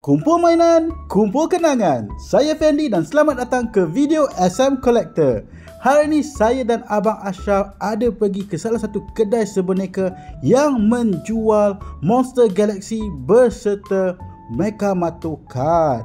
Kumpul mainan, kumpul kenangan. Saya Fendi dan selamat datang ke video SM Collector. Hari ini saya dan Abang Ashraf ada pergi ke salah satu kedai seboneka yang menjual Monster Galaxy berserta Mechamato card.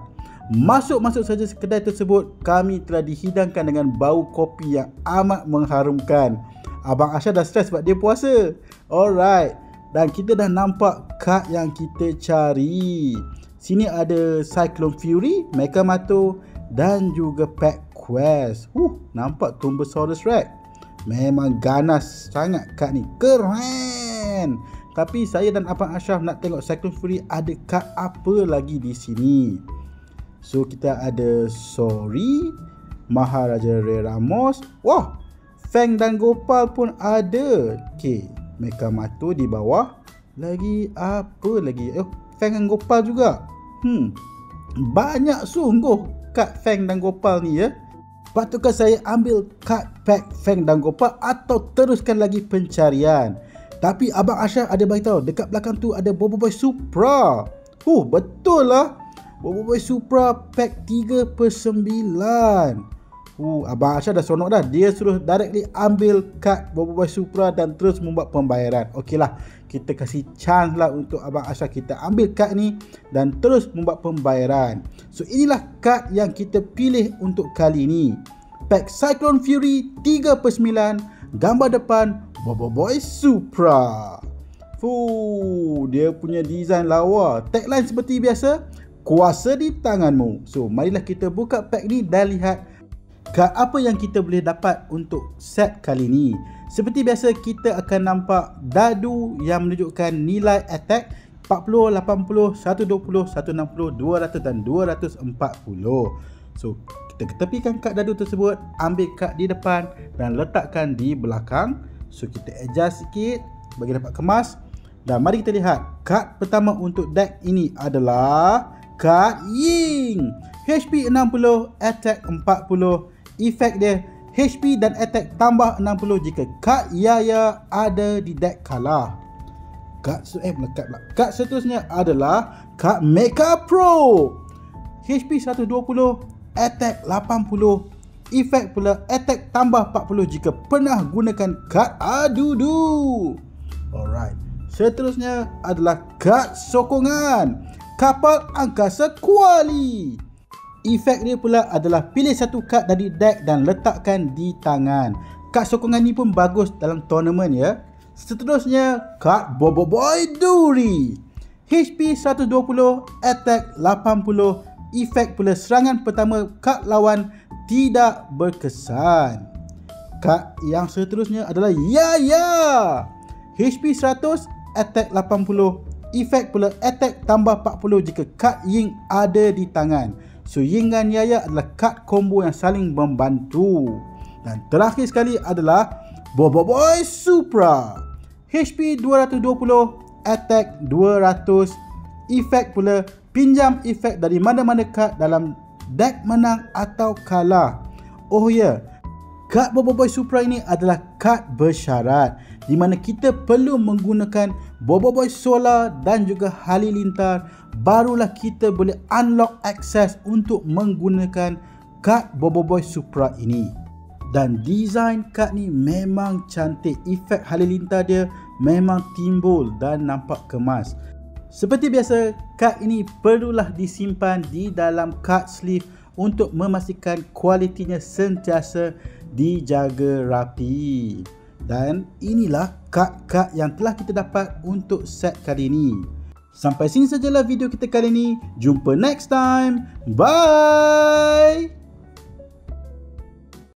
Masuk saja kedai tersebut, kami telah dihidangkan dengan bau kopi yang amat mengharumkan. Abang Ashraf dah stres sebab dia puasa. Alright, dan kita dah nampak kad yang kita cari. Sini ada Cyclone Fury, Mechamato dan juga Pack Quest. Nampak Tumbosaurus Rex. Memang ganas sangat kad ni. Keren. Tapi saya dan Abang Ashraf nak tengok Cyclone Fury ada kad apa lagi di sini. So kita ada Sori, Maharaja Rey Ramos. Wah, Fang dan Gopal pun ada. Okay, Mechamato di bawah. Lagi apa lagi? Fang dan Gopal juga. Banyak sungguh kad Fang dan Gopal ni ya. Patutkah saya ambil kad pack Fang dan Gopal atau teruskan lagi pencarian? Tapi Abang Ashraf ada beritahu dekat belakang tu ada Boboiboy Supra. Betul lah. Boboiboy Supra pack 3/9. Abang Ashraf dah seronok dah. Dia suruh directly ambil kad Boboiboy Supra dan terus membuat pembayaran. Okey lah, kita kasih chance lah untuk Abang Ashraf. Kita ambil kad ni dan terus membuat pembayaran. So inilah kad yang kita pilih untuk kali ni. Pack Cyclone Fury 3/9, gambar depan Boboiboy Supra. Dia punya design lawa. Tagline seperti biasa, kuasa di tanganmu. So marilah kita buka pack ni dan lihat kad apa yang kita boleh dapat untuk set kali ni. Seperti biasa kita akan nampak dadu yang menunjukkan nilai attack 40, 80, 120, 160, 200 dan 240. So kita ketepikan kad dadu tersebut, ambil kad di depan dan letakkan di belakang. So kita adjust sikit bagi dapat kemas. Dan mari kita lihat kad pertama untuk deck ini adalah kad Ying. HP 60, attack 40. Efek dia HP dan attack tambah 60 jika kad Yaya ada di deck kalah. Kad seterusnya adalah kad Mecha Pro. HP 120, attack 80. Efek pula attack tambah 40 jika pernah gunakan kad Adudu. Alright. Seterusnya adalah kad sokongan kapal angkasa Kuali. Efek dia pula adalah pilih satu kad dari deck dan letakkan di tangan. Kad sokongan ni pun bagus dalam tournament ya. Seterusnya kad Boboiboy Duri. HP 120, attack 80. Efek pula serangan pertama kad lawan tidak berkesan. Kad yang seterusnya adalah Yaya. HP 100, attack 80. Efek pula attack tambah 40 jika kad Ying ada di tangan. So Ying dan Yaya adalah kad combo yang saling membantu. Dan terakhir sekali adalah Boboiboy Supra. HP 220, attack 200. Efek pula pinjam efek dari mana-mana kad dalam deck menang atau kalah. Kad Boboiboy Supra ini adalah kad bersyarat di mana kita perlu menggunakan Boboiboy Solar dan juga Halilintar, barulah kita boleh unlock akses untuk menggunakan kad Boboiboy Supra ini. Dan design kad ni memang cantik. Efek Halilintar dia memang timbul dan nampak kemas. Seperti biasa, kad ini perlulah disimpan di dalam card sleeve untuk memastikan kualitinya sentiasa dijaga rapi. Dan inilah kad-kad yang telah kita dapat untuk set kali ini. Sampai sini sajalah video kita kali ini. Jumpa next time. Bye.